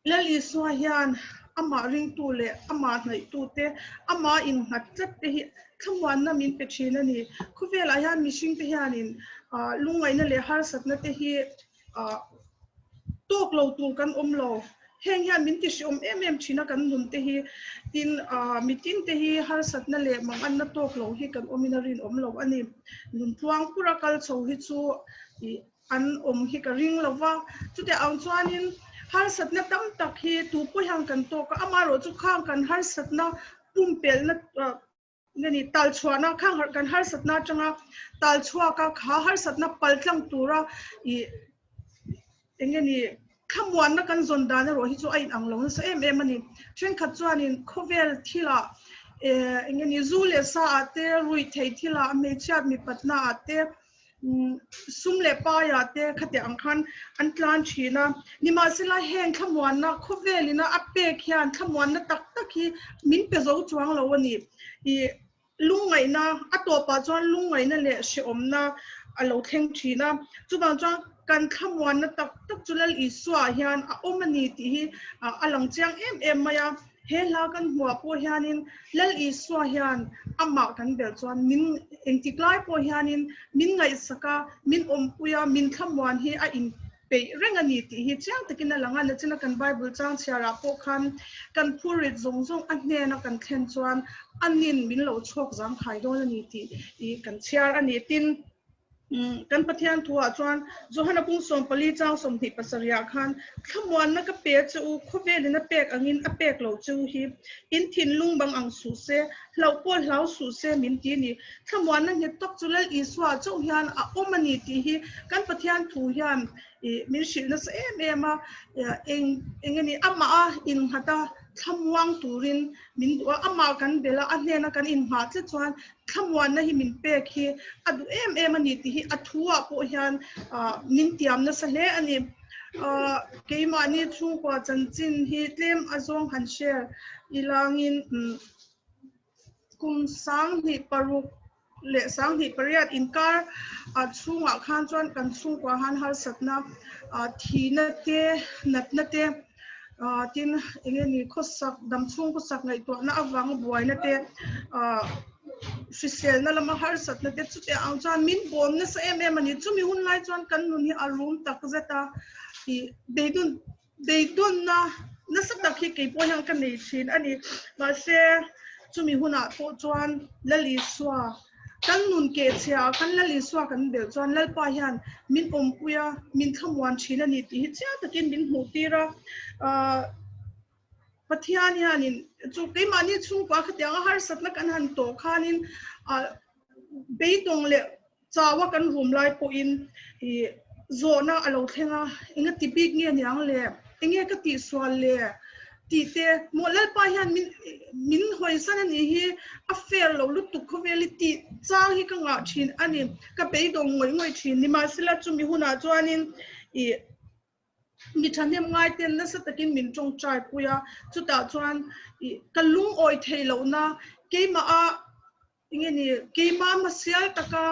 lali swa hian ama ring tu le ama nei tu te ama in hat chat te hi thamwan na min pe thina ni khuvela hian mishing te hianin lungai na le har sat na te hi tok lo tu kan lo heng hian min ti shom em thina kan nun te hi tin meeting te hi har sat na le mang an na tok lo hi kan ominarin lo ani nun puang pura kal chho hi chu an hi ka ring lova chu te ang chuanin har sat na tam tak hi tu po hang kan to ka amaro chu khang kan har sat na pumpel na ngani tal chhuana khang kan har sat na changa tal chhuwa ka kha har sat na paltlang tura I engani khamwan na kan zonda na ro hi chu ai ang lo sa em ani thren khat chuanin khovel thila engani zule sa ate rui thei thila me chat mi patna ate sumle pa ya te khate angkhan an tlan thina nima sila heng khamwan na khovelina ape khian khamwan na tak tak hi min pe zo chuang lo ani I lungai na atopa chuan lungai na le she omna alo thleng thina chuwang chuan kan khamwan na tak tak chulal iswa hian a omani ti hi alang chiang em maya he la kan hua po hianin lal iswa hian amma kan bel chuan min engtiklai po hianin min ngai saka min ompuia min khamwan hi a in pe rengani ti hi chiang takin langa na china kan Bible chang chiara po khan kan phurit zong a hne na kan thlen chuan anin min lo chhok jang khai don ani ti I kan chiar ani tin kan pathian thua chuan johana pung som pali chang som thi pasaria khan khamwan na ka pe chu khove na pek angin a pek lo chu hi in thin lung bang ang su se hlau pol hlau su se min ti ni khamwan na nge tok chulal iswa chu hian a omani ti hi kan pathian thu hian min shil na se ma engani ama a in hata khamwang turin min ama kan bela a hena kan in ma che chuan khamwan na hi min pek hi adu ani ti hi athua po hian min tiam na sa hle ani keima ni thu kwa chanchin hi tlem azong han share ilangin kum sang ni paruk le sang ni pariat inkar chunga khan chuan kan chung kwa han har satna thina te natna te tin engeni khosak dam chung khosak ngai to na awang buai na te fisel na lama har sat na te chu te ang chan min bom na sa ani chumi hun lai chuan kan nu ni a room tak zeta i beidun na sa tak hi ke po yang kan nei thin ani ma se chumi huna po chuan lali swa kan nun ke chia kan lali swa kan bel chuan lalpa hian min ompuia min khamwan thin ani ti hi cha takin min hmu tira Pathianni hanin chu keimani chung pa khatyang har satna kan han to khanin beitong le chawa kan room lai po in zona alo thenga inga tipik nge nyang le inge ka ti swal le ti te molal pa hian min hoi san ani hi a fair lo lu tu khovelity cha hi ka nga thin ani ka beitong ngoi thin ni ma sila chu mi huna chuanin mi thanem ngai ten na sa takin min tong chai puya chuta chuan kalung oi theilo na keima a ingeni keima masial taka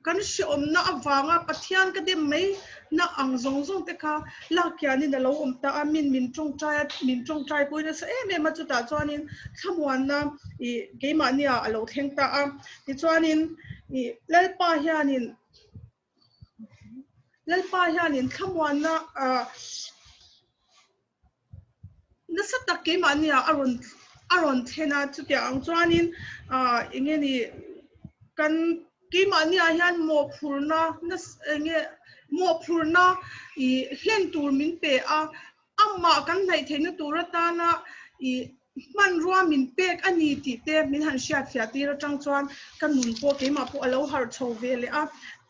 kan shi omna awanga pathian ka dem mai na ang zong te kha la kyani na lo om ta amin min tong chai puina sa ma chuta chuanin khamwan na keima nia alo theng ta a ti chuanin lalpa hianin khamwan na nasa takke mania aron thena chutia ang chuanin ingeni kan ke mania hian mo phurna I hlen tur min pe amma kan nei theina turata na man ruwa min pek ani ti te min han shat fia tira tang chuan kan nun po ke ma po alo har chho vele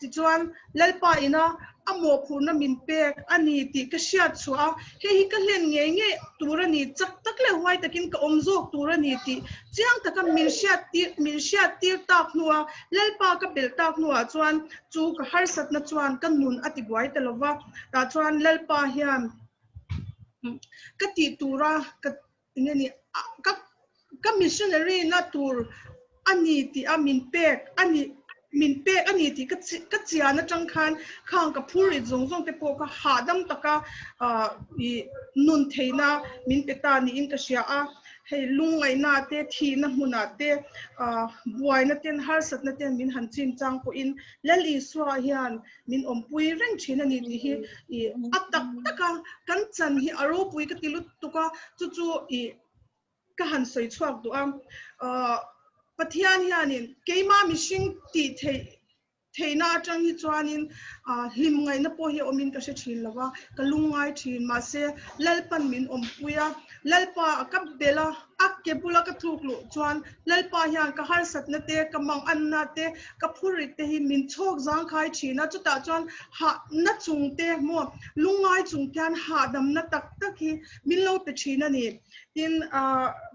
ti chuan lalpa ina amo phurna min pek ani ti ka shat chua he hi ka hlen nge turani chak tak le huai takin ka omjok turani ti chiang taka min shat tir tak nuwa lalpa ka bel tak nuwa chuan chu ka har sat na chuan kan nun ati gwai talova ta chuan lalpa hian ka ti tura ka ngeni ka missionary na tur ani ti min pek ani ti ka chia na tang khan khang ka phuri zong te po ka hadam taka nun theina min peta ni in ka sia hei lungai na te thi na huna te buai na ten har sat na ten min han chin chang po in lali swa hian min ompui reng thina ni ti hi atak taka kan chan hi aro pui ka tilut tuka chu ka han soi chuak du Pathianni hianin keima mishing ti theina atang hi chuanin hlim ngai na po hi omin ka se thin lawa ka lungai thin ma se lalpan min ompuia lalpa ka bela akke bula ka thuklu chuan lalpa hian ka har sat na te ka mang an na te ka phuri te hi min chok jang khai thina chuta chuan ha na chung te mo lungai chung kyan ha dam na tak hi min lo te thina ni tin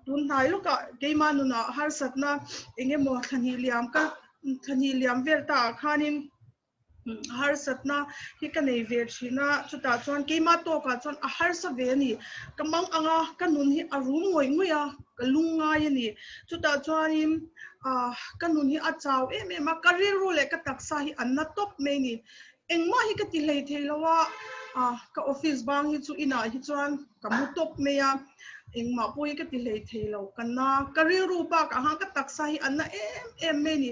tun thai lo ka keima nu na har sat na enge mo thani liam vel ta khanin har satna hi ka nei ve thina chuta chuan keima to ka chuan a har sa ve ni kamang anga kanun hi a rum ngoya ka lungai ani chuta chuanin kanun hi a chaw ma career ro le ka taksa hi anna top me ni engma hi ka ti hlei theilowa ka office bang hi chu ina hi chuan ka mu top me ya engma poi ka ti hlei theilo kanna career ro pa ka ha ka taksa hi anna me ni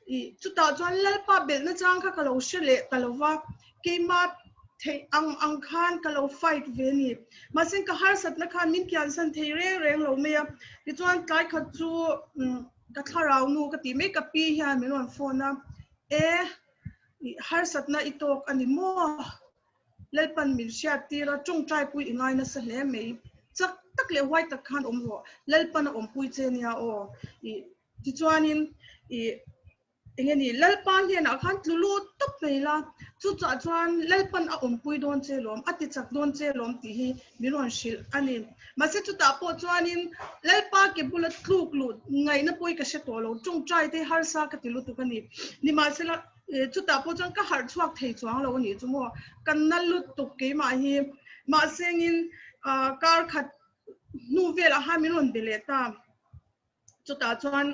chuta chuan lalpa bel na chang kha kalo shele kalova keima thei ang khan kalo fight ve ni masin ka har sat na khan min kyan san thei reng lo me ya ti chuan tlai khat chu ka tharau nu ka ti me ka pi hian min on phone na har satna itok ani mo lalpan min sha tira chungtrai pui ingai na sa hle mei chak tak le white tak khan ro lalpan om pui che nia o I ti chuanin I engeni lalpan hian a khan tlulu top meila chu cha chuan lalpan a om pui don che lom ati chak don che lom ti hi miron shil ani mase chu ta po chuanin lalpa ke bulat kluk lu ngai na poi ka she to lo chungtrai te har sa ka tilu tu kani ni ma se la chu ta po chang ka har chuak thei chuang lo ni chu mo kan nal lu tu ke ma hi ma sengin kar khat nu vela ha miron beleta chu ta chuan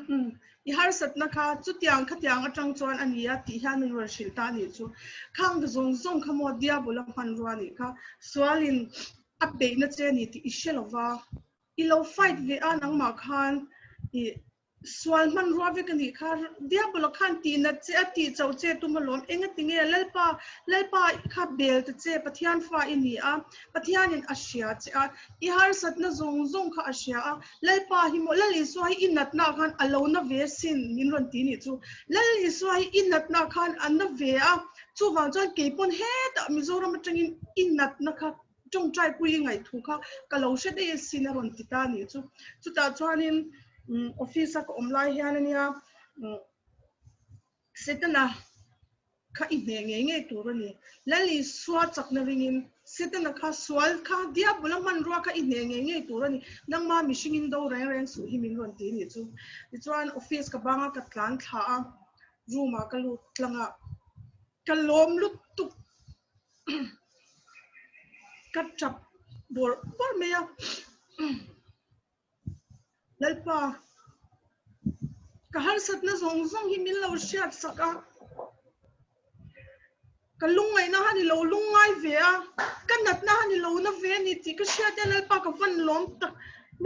I har satna kha chu tiang atang chuan ania ti hian ro shil ta ni chu khang de zong khamo dia bola man ruani kha swalin ape na che ni ti ishelova I lo fight ve anang ma khan I swal man ruwa ve kani kha dia bola khan ti na che ati chau che tu malom enga tinge lalpa kha bel te che pathian fa ini a pathian in asia che a I har satna zong kha asia a lalpa hi mo lali so hi inat na khan alo na ve sin min ron ti ni chu lali so hi inat na khan an na ve a chu wang chuan ke pon he ta mizoram atangin inat na kha chungtrai pui ngai thu kha kalo she de sinaron ti ta ni chu ta chuanin office ka omlai hian ania setana kha I nge turani lali swa chakna ringin setana kha swal kha dia bula man ro kha I nge turani nangma mishingin do reng su hi min ron ti ni chu chuan office ka banga ka tlan tha a room a ka lu tlanga kalom lu tu ka chap bor meya lalpa ka har satna zong hi min lo shiat saka kalungai na hani lo lungai ve a kanat na hani lo na ve ni ti ka shiat ya lalpa ka van lom tak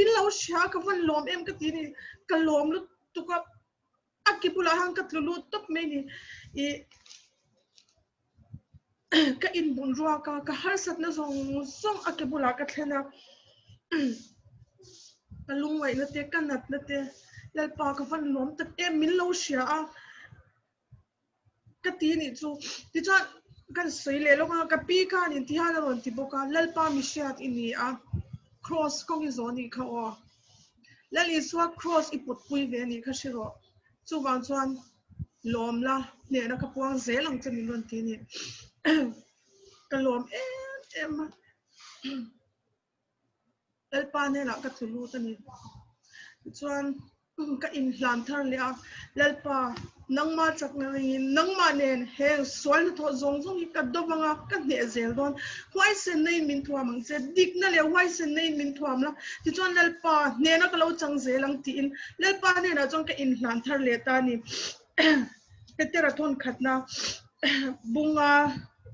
min lo sha ka van lom em ka ti ni kalom lu tu ka akipula hang ka tlulu top me ni I ka in bun ruwa ka har satna zong akipula ka thlena kalungai na te kanat na te lalpa ka van lom tak em min lo sha a ka ti ni chu ti cha kan soi le lo ka pi ka ni ti ha ron ti boka lalpa mi shiat ini a cross ko gi zoni kha o lali swa cross I put pui ve ni kha shiro chu wang chuan lom la ne na ka puang zelang chen min ron ti ni ka lom em lalpa ne la ka thulu ta ni chuan ka in hlan thar le a lalpa nangma chakna ringin nangma nen heng swal tho zong hi ka dowanga ka ne zel don why sen nei min thuam ang che dik na le why sen nei min thuam la ti chuan lalpa ne na ka lo chang zelang ti in lalpa ne na chong ka in hlan thar le ta ni petera thon khatna bunga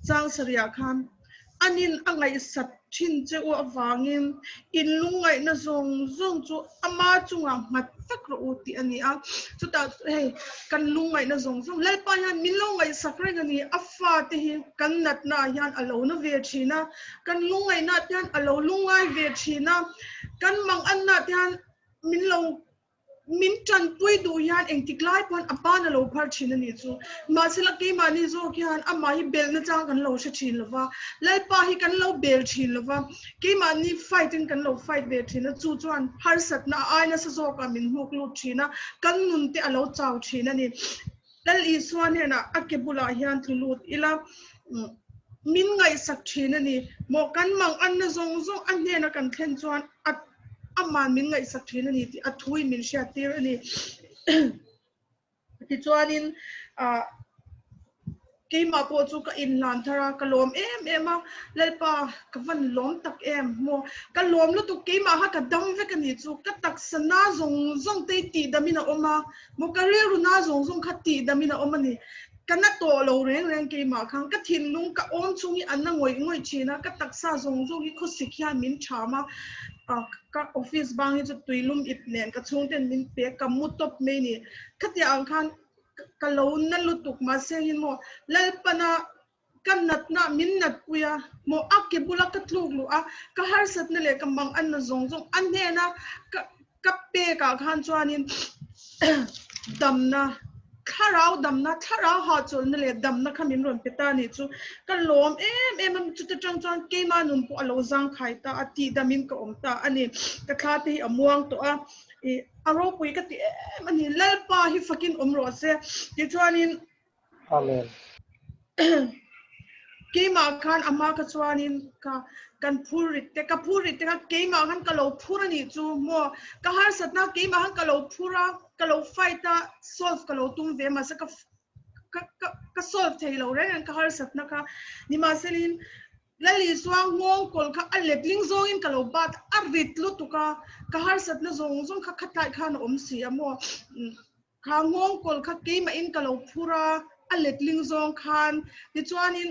chang saria khan anin angai sat thin che o awangin in lungai na zong chu ama chunga mat tak ro ti ani a chu ta hey kan lungai na zong lalpa yan min lungai sakre ngani afa te hi kan nat na yan alo na ve thina kan lungai na yan alo lungai ve thina kan mang an na yan min tran pui du yan eng tiklai pon apana lo phar thina ni chu ma sila ke mani zo kyan ama hi bel na chang kan lo she thin lova lalpa hi kan lo bel thin lova ke mani fighting kan lo fight ve thina chu chuan har sat na aina sa zo ka min huk lu thina kan nun te alo chaw thina ni lal I swan he na akebula hian thulut ila min ngai sak thina ni mo kan mang an na zong an ne na kan thlen chuan aman min ngai sak thina ni ti athui min sha tir ani ti chuanin ke ma po chu ka in lan thara ka lom em a lalpa ka van lom tak em mo ka lom lu tu ke ma ha ka dam ve ka ni chu ka tak sana zong te ti damina oma mo ka re ru na zong kha ti damina oma ni kana to lo reng ke ma khang ka thin lung ka om chungi an na ngoi china ka tak sa zong hi khu sikhya min thama ka office bang hi chu tuilum ip nen ka chung ten min pe ka mutop me ni khatia ang khan ka lo na lutuk ma sengin mo lalpana kanat na minnat puya mo akibula ka tluglu a ka har sat na le ka mang an na zong an ne na ka pe ka khan chuanin damna Tharau damna tharau ha chol na le damna khamin ron peta ni chu kan lom em chu ta chang ke ma nun po alo jang khai ta ati damin ka omta ani ka kha te amuang to a aro pui ka ti ani lalpa hi fucking omro se ti chuanin Amen. ke ma khan ama ka chuanin ka kan phurit te ka ke ma khan ka lo phurani chu mo ka har satna ke ma khan ka lo phura ka lo fighta solve ka lo tum ve ma sa ka solve thei lo re ka har satna ka ni ma selin lali swang ngong kol kha aletling zong in ka lo bat arrit lu tu ka har satna zong kha khatai khan om si amo kha ngong kol kha ke ma in ka lo phura aletling zong khan ti chuanin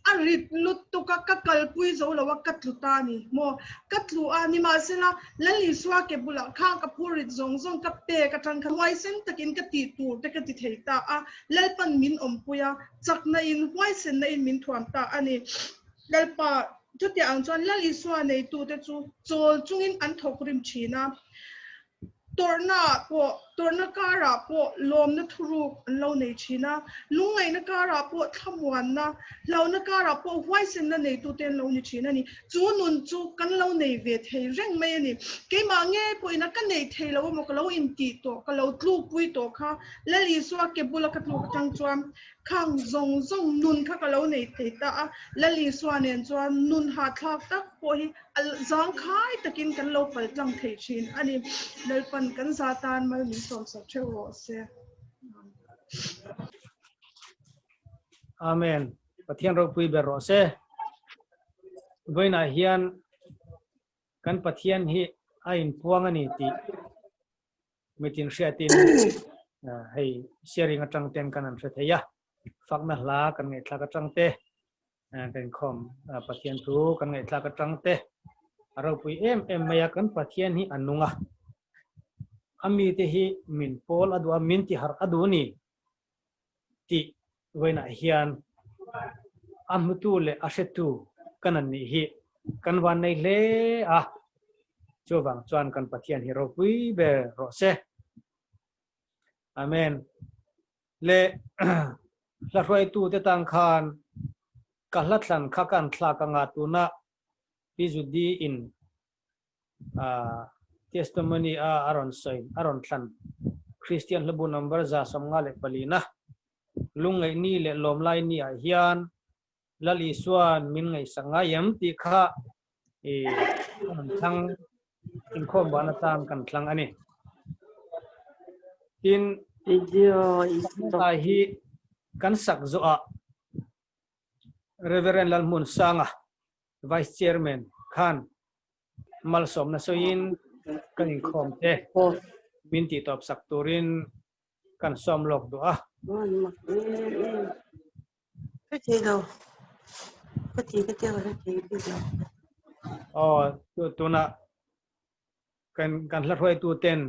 arit lut tu ka kalpui zo lo wa katlu ta ni mo katlu a ni ma sela lali swa ke bula khang ka phurit zong ka pe ka tang khan wai sen takin ka ti tur te ka ti thei ta a lalpan min ompuia chakna in wai sen na in min thuam ta ani lalpa chuti ang chuan lali swa nei tu te chu chol chungin an thokrim thina torna kara po lom na thuru lo nei china lungai na kara po thamwan na lo na kara po wai sen na nei tu ten lo ni china ni chu nun chu kan lo nei ve thei reng mai ni ke ma nge po ina kan nei thei lo mo ka lo in ti to ka lo tlu pui to kha lali swa ke bula ka tlu ka tang chuam khang zong nun kha ka lo nei thei ta lali swa nen chuan nun ha thak tak po hi zang khai takin kan lo pal tang thei chin ani lalpan kan zatan mal min som sa thero se Amen. Pathian Lalhriatpuia bero se. Voina hian kan pathian hi ain puang ani ti meeting shatin hei sharing atang ten kan an theya fakna hla kan ngai thla ka tangte Inkhawm pathian tu kan ngai thla ka tangte Lalhriatpuia em maya kan pathian hi anunga ami te hi min pol adu min ti har adu ni ti voina hian amtu le asetu kanan ni hi kan wan nei le chowang chuan kan pathian hi Lalhriatpuia be ro se amen le Lalhriattu te tang khan kahlatlan khakan thla ka nga tu na pi Judy in testimony aron soin aron thlan Christian lebu number za somnga le palina lungai ni le lomlai ni a hian lali suan min ngai sanga yam ti kha kan thlang Inkhawm bana tang kan thlang ani tin Video is ta hi kan sak zo a Reverend Lalmun Sanga Vice Chairman khan malsom na soin kan Inkhawm te off. min ti top sak turin kan som lok do Cái gì đâu? Cái gì đâu? tu na kan Lalhriattu ten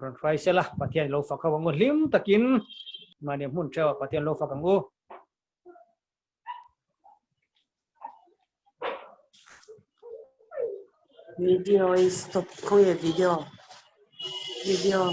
ron fai sela pathian lo fa ka wango lim takin mani mun chawa pathian lo fa kangu Video is stop. Không phải video. Video.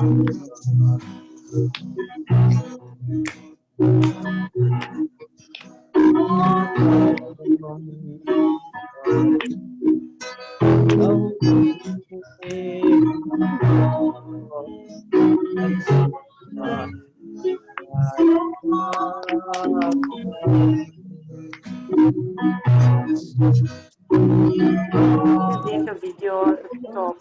Think a video top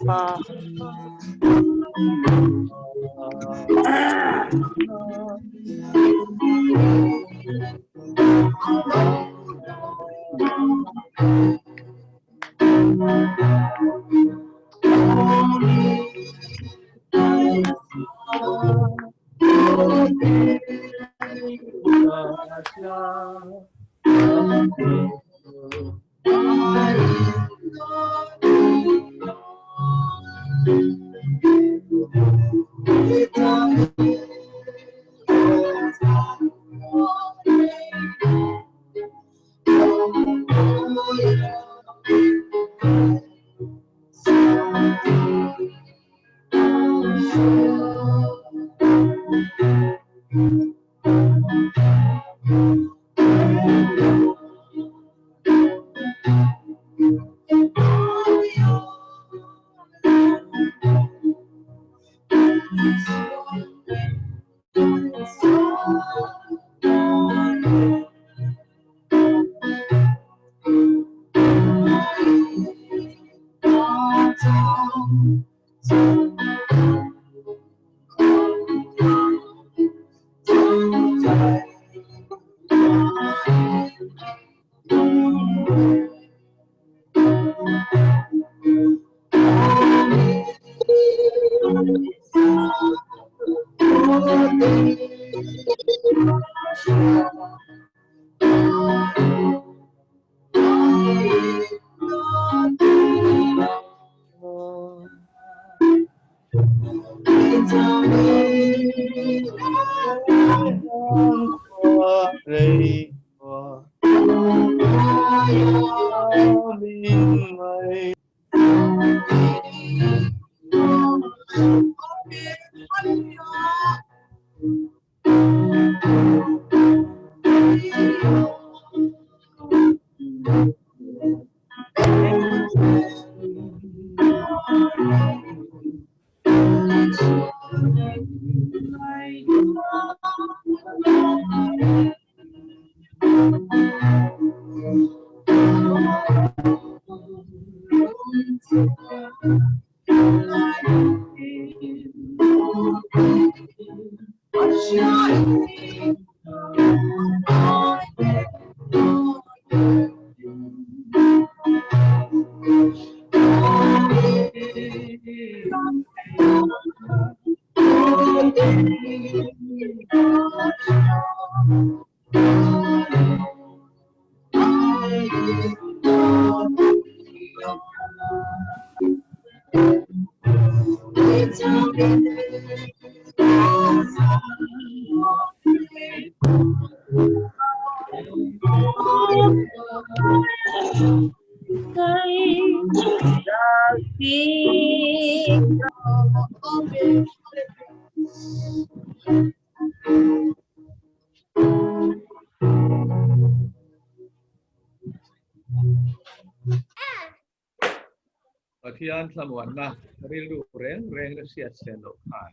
Pathian samuan na rilu reng sia selo kan.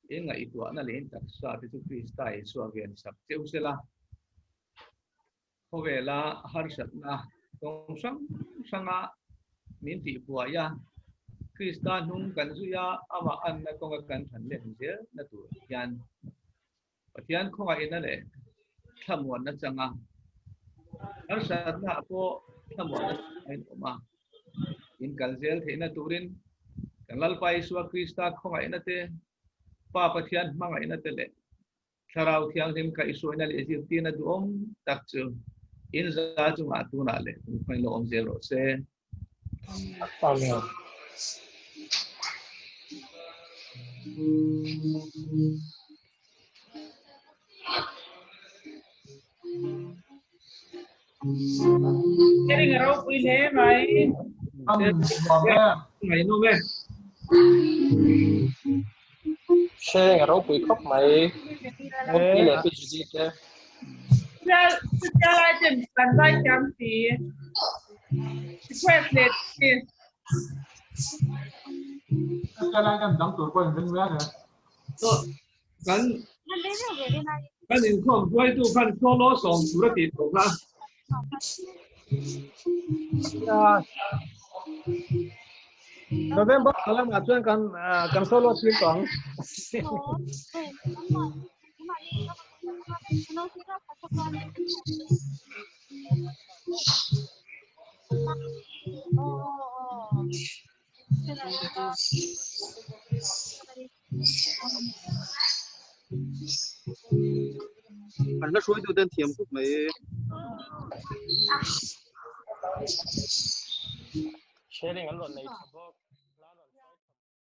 Inga itu ana lin tak sa tu Kristai suagen sap teu sela. Hovela harsat na tong sanga minti buaya. Kristan hung kan suya ama an na kong kan than len je na tu yan. Pathian khonga ina le samuan na changa. Harsat na po samuan na oma. In kalzel thena turin kanlalpai suwa Krista khonga inate pa Pathian manga inate le tharau thiang ka isu ina le jirtina duom takchu in za chu ma tu na le phai lo om zero se Amen. Kering rau pui le mai. Mai no me. sharing ở đâu quý khóc mấy đi lại cái gì thế Gia lai trên bàn vai chăm thì quét liệt thì Gia lai chăm đóng tuổi quen dân vẽ rồiกันInkhâwmด้วยตู้พันโซโล่ส่งธุรกิจของเราNovember kalau ngajuan kan solo sih kong. Anh nó suối từ tên thiềm phúc mấy sharing ở luận này